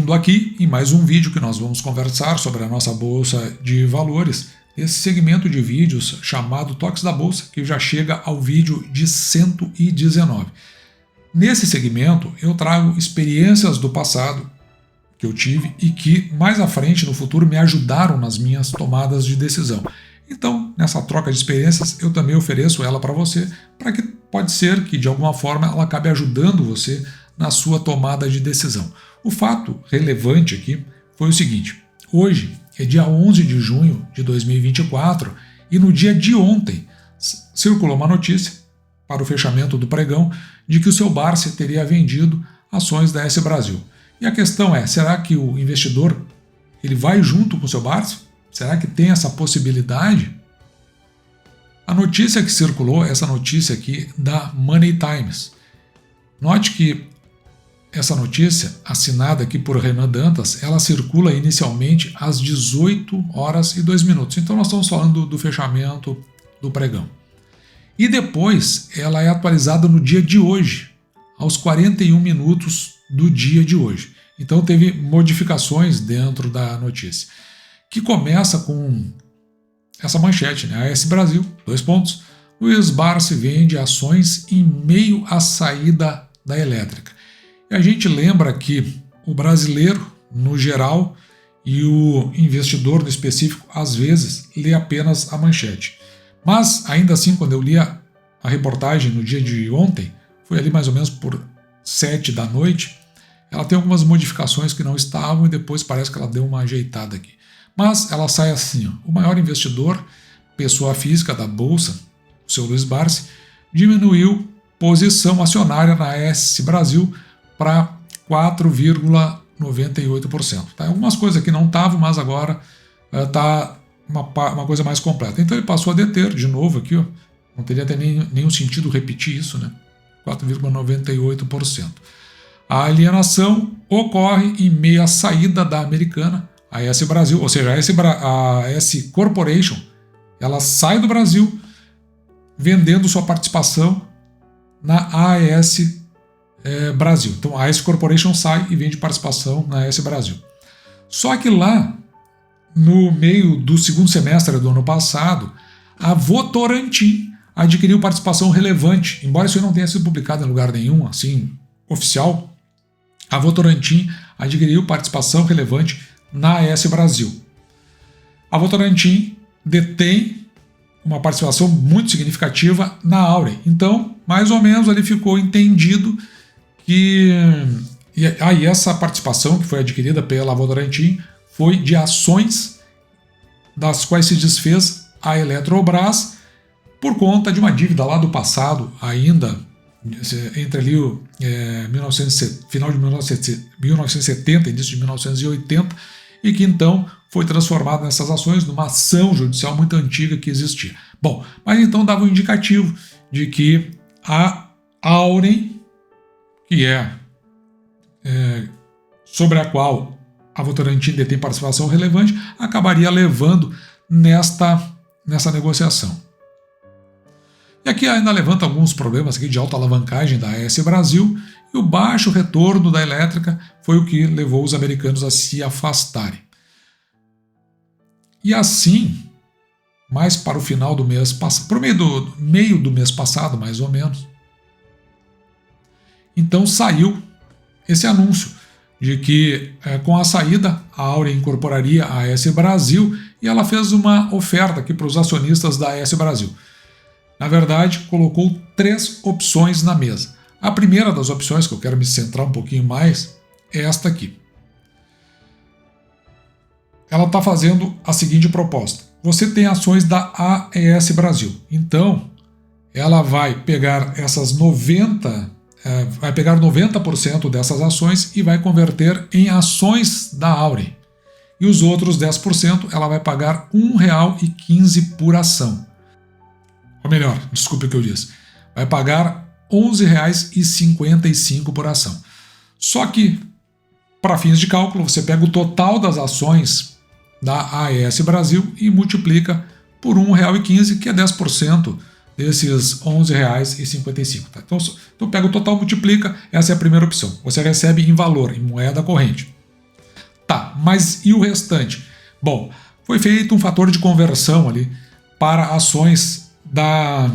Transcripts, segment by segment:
Bem-vindo aqui em mais um vídeo que nós vamos conversar sobre a nossa Bolsa de Valores, esse segmento de vídeos chamado Toques da Bolsa, que já chega ao vídeo de 119. Nesse segmento eu trago experiências do passado que eu tive e que mais à frente no futuro me ajudaram nas minhas tomadas de decisão. Então, nessa troca de experiências, eu também ofereço ela para você, para que pode ser que de alguma forma ela acabe ajudando você na sua tomada de decisão. O fato relevante aqui foi o seguinte: hoje é dia 11 de junho de 2024 e no dia de ontem circulou uma notícia para o fechamento do pregão de que o seu Barsi teria vendido ações da S Brasil. E a questão é, será que o investidor ele vai junto com o seu Barsi? Será que tem essa possibilidade? A notícia que circulou, essa notícia aqui da Money Times. Note que essa notícia, assinada aqui por Renan Dantas, ela circula inicialmente às 18 horas e 2 minutos. Então nós estamos falando do fechamento do pregão. E depois ela é atualizada no dia de hoje, aos 41 minutos do dia de hoje. Então teve modificações dentro da notícia, que começa com essa manchete, né? A S Brasil, 2 pontos, Luiz Barsi vende ações em meio à saída da elétrica. E a gente lembra que o brasileiro, no geral, e o investidor no específico, às vezes, lê apenas a manchete. Mas, ainda assim, quando eu li a reportagem no dia de ontem, foi ali mais ou menos por 7 da noite, ela tem algumas modificações que não estavam e depois parece que ela deu uma ajeitada aqui. Mas ela sai assim, ó: o maior investidor, pessoa física da Bolsa, o seu Luiz Barsi, diminuiu posição acionária na S Brasil para 4,98%. Tá? Algumas coisas aqui não estavam, mas agora está uma coisa mais completa. Então ele passou a deter de novo aqui, ó, não teria até nenhum sentido repetir isso, né? 4,98%. A alienação ocorre em meio à saída da Americana, a S Brasil, ou seja, a S Corporation, ela sai do Brasil vendendo sua participação na AES Brasil. Então a S Corporation sai e vende participação na AES Brasil. Só que lá, no meio do segundo semestre do ano passado, a Votorantim adquiriu participação relevante, embora isso não tenha sido publicado em lugar nenhum, assim, oficial. A Votorantim adquiriu participação relevante na AES Brasil. A Votorantim detém uma participação muito significativa na Auren. Então, mais ou menos ali ficou entendido que essa participação que foi adquirida pela Votorantim foi de ações das quais se desfez a Eletrobras por conta de uma dívida lá do passado, ainda entre ali final de 1970 e início de 1980, e que então foi transformado nessas ações numa ação judicial muito antiga que existia. Bom, mas então dava um indicativo de que a Auren, que sobre a qual a Votorantim detém participação relevante, acabaria levando nessa negociação. E aqui ainda levanta alguns problemas aqui de alta alavancagem da AES Brasil, e o baixo retorno da elétrica foi o que levou os americanos a se afastarem. E assim, mais para o final do mês passado, para o meio do mês passado, mais ou menos, então saiu esse anúncio de que com a saída a Auren incorporaria a AES Brasil, e ela fez uma oferta aqui para os acionistas da AES Brasil. Na verdade, colocou 3 opções na mesa. A primeira das opções, que eu quero me centrar um pouquinho mais, é esta aqui. Ela está fazendo a seguinte proposta: você tem ações da AES Brasil, então ela vai pegar vai pegar 90% dessas ações e vai converter em ações da Auren. E os outros 10% ela vai pagar R$ 1,15 por ação. Ou melhor, desculpe o que eu disse, vai pagar R$ 11,55 por ação. Só que, para fins de cálculo, você pega o total das ações da AES Brasil e multiplica por R$ 1,15, que é 10% desses R$ 11,55. Tá? Então pega o total, multiplica, essa é a primeira opção. Você recebe em valor, em moeda corrente. Tá, mas e o restante? Bom, foi feito um fator de conversão ali para ações da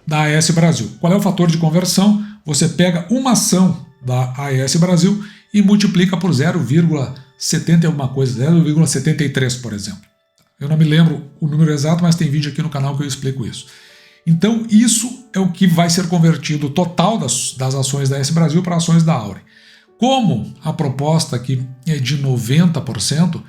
AES Brasil. Qual é o fator de conversão? Você pega uma ação da AES Brasil e multiplica por 0,70 alguma coisa, 0,73, por exemplo. Eu não me lembro o número exato, mas tem vídeo aqui no canal que eu explico isso. Então, isso é o que vai ser convertido o total das ações da AES Brasil para ações da Auren. Como a proposta aqui é de 90%,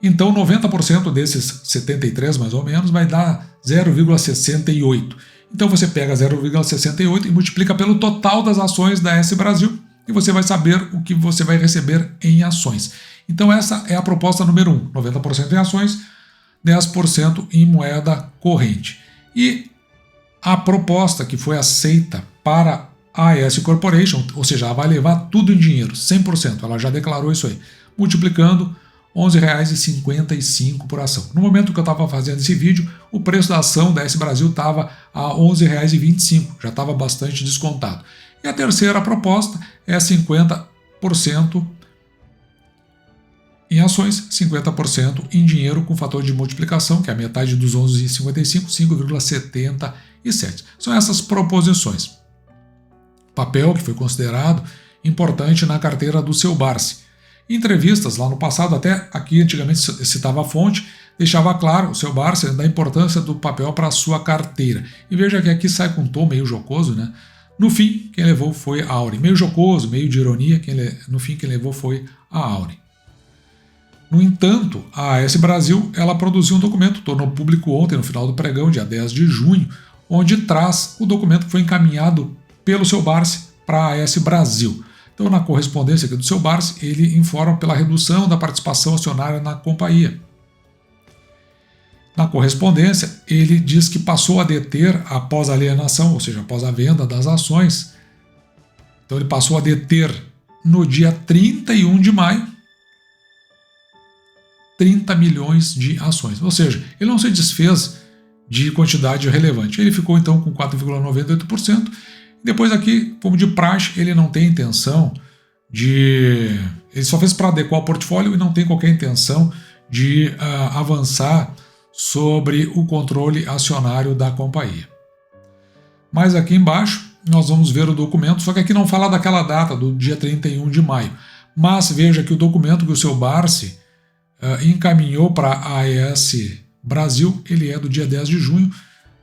então 90% desses 73 mais ou menos vai dar 0,68. Então você pega 0,68 e multiplica pelo total das ações da AES Brasil e você vai saber o que você vai receber em ações. Então essa é a proposta número 1, 90% em ações, 10% em moeda corrente. E a proposta que foi aceita para a AES Corporation, ou seja, ela vai levar tudo em dinheiro, 100%, ela já declarou isso aí, multiplicando R$ 11,55 por ação. No momento que eu estava fazendo esse vídeo, o preço da ação da AES Brasil estava a R$ 11,25, já estava bastante descontado. E a terceira proposta é 50% em ações, 50% em dinheiro com fator de multiplicação, que é a metade dos 11,55, 5,77. São essas proposições. Papel que foi considerado importante na carteira do seu Barsi. Em entrevistas lá no passado, até aqui antigamente citava a fonte, deixava claro o seu Barsi da importância do papel para a sua carteira. E veja que aqui sai com um tom meio jocoso, né? No fim, quem levou foi a Auren. Meio jocoso, meio de ironia, no fim quem levou foi a Auren. No entanto, a AES Brasil ela produziu um documento, tornou público ontem, no final do pregão, dia 10 de junho, onde traz o documento que foi encaminhado pelo seu Barsi para a AES Brasil. Então, na correspondência aqui do seu Barsi, ele informa pela redução da participação acionária na companhia. Na correspondência, ele diz que passou a deter após a alienação, ou seja, após a venda das ações. Então, ele passou a deter no dia 31 de maio 30 milhões de ações. Ou seja, ele não se desfez de quantidade relevante. Ele ficou então com 4,98%. Depois aqui, como de praxe, ele não tem intenção de... Ele só fez para adequar o portfólio e não tem qualquer intenção de avançar sobre o controle acionário da companhia. Mas aqui embaixo nós vamos ver o documento, só que aqui não fala daquela data, do dia 31 de maio. Mas veja que o documento que o seu Barsi encaminhou para a AES Brasil, ele é do dia 10 de junho,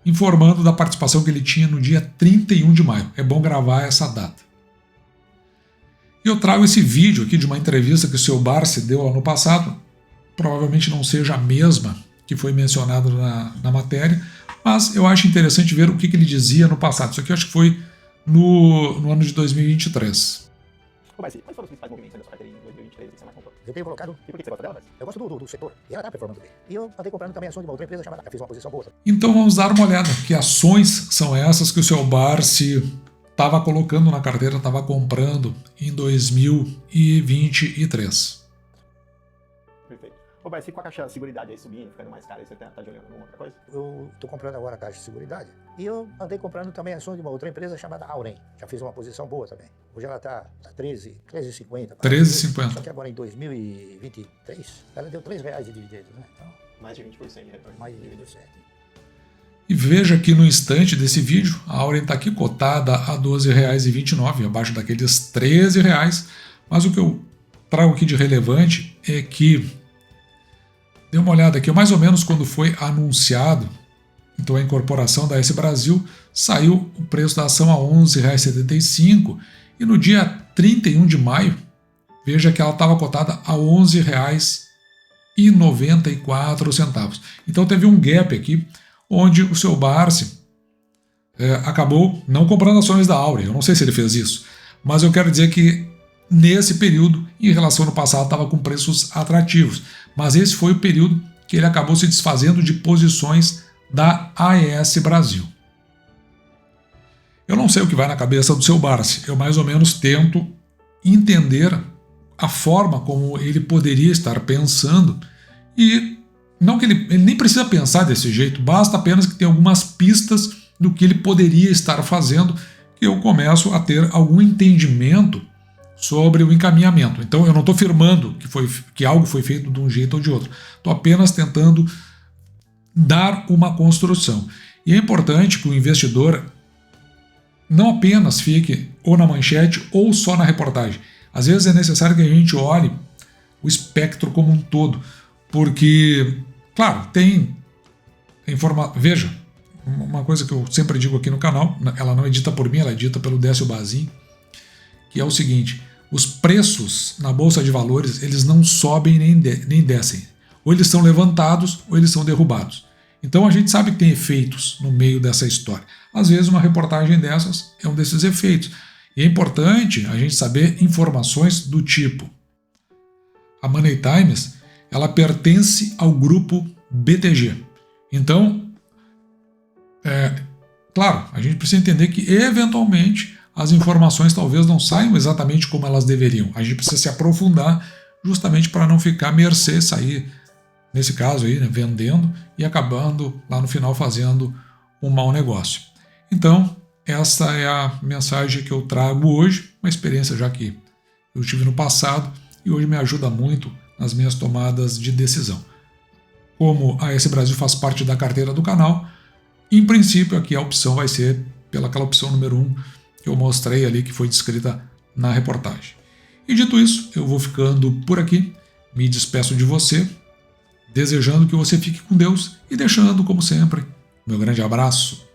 informando da participação que ele tinha no dia 31 de maio. É bom gravar essa data. Eu trago esse vídeo aqui de uma entrevista que o seu Barsi deu ano passado, provavelmente não seja a mesma que foi mencionada na matéria, mas eu acho interessante ver o que ele dizia no passado. Isso aqui eu acho que foi no ano de 2023. Quais foram os principais movimentos da sua carteira em 2023 que você mais comprou? Eu tenho colocado... E por que você gosta dela? Eu gosto do setor, e ela está performando bem. E eu andei comprando também ações de uma outra empresa chamada... Eu fiz uma posição boa. Então vamos dar uma olhada. Que ações são essas que o seu Barsi estava colocando na carteira, estava comprando em 2023? Perfeito. Ô, Barsi, com a Caixa de Seguridade aí subindo, ficando mais cara, você tá de olho em alguma outra coisa? Eu estou comprando agora a Caixa de Seguridade. E eu andei comprando também ações de uma outra empresa chamada Auren. Já fiz uma posição boa também. Hoje ela está 13,50. 13,50. Só que agora em 2023, ela deu R$3 de dividendos, né? Então, Mais de 20% de retorno. mais de 20%. E veja aqui no instante desse vídeo, a Auren está aqui cotada a R$ 12,29, abaixo daqueles R$13. Mas o que eu trago aqui de relevante é que, dê uma olhada aqui, mais ou menos quando foi anunciado então a incorporação da AES Brasil, saiu o preço da ação a R$ 11,75 e no dia 31 de maio, veja que ela estava cotada a R$ 11,94. Então teve um gap aqui, onde o seu Barsi acabou não comprando ações da Auren. Eu não sei se ele fez isso, mas eu quero dizer que nesse período, em relação ao passado, estava com preços atrativos. Mas esse foi o período que ele acabou se desfazendo de posições da AES Brasil. Eu não sei o que vai na cabeça do seu Barsi, eu mais ou menos tento entender a forma como ele poderia estar pensando e não que ele nem precisa pensar desse jeito, basta apenas que tenha algumas pistas do que ele poderia estar fazendo que eu começo a ter algum entendimento sobre o encaminhamento. Então eu não estou afirmando que algo foi feito de um jeito ou de outro. Estou apenas tentando dar uma construção. E é importante que o investidor não apenas fique ou na manchete ou só na reportagem. Às vezes é necessário que a gente olhe o espectro como um todo, porque, claro, tem veja, uma coisa que eu sempre digo aqui no canal, ela não é dita por mim, ela é dita pelo Décio Bazin, que é o seguinte: os preços na Bolsa de Valores, eles não sobem nem descem. Ou eles são levantados ou eles são derrubados. Então a gente sabe que tem efeitos no meio dessa história. Às vezes uma reportagem dessas é um desses efeitos. E é importante a gente saber informações do tipo: a Money Times, ela pertence ao grupo BTG. Então, claro, a gente precisa entender que eventualmente as informações talvez não saiam exatamente como elas deveriam. A gente precisa se aprofundar justamente para não ficar à mercê, sair, nesse caso aí, né, vendendo e acabando lá no final fazendo um mau negócio. Então, essa é a mensagem que eu trago hoje, uma experiência já que eu tive no passado e hoje me ajuda muito nas minhas tomadas de decisão. Como a AS Brasil faz parte da carteira do canal, em princípio aqui a opção vai ser pelaquela opção número 1 que eu mostrei ali, que foi descrita na reportagem. E dito isso, eu vou ficando por aqui, me despeço de você, desejando que você fique com Deus e deixando, como sempre, meu grande abraço.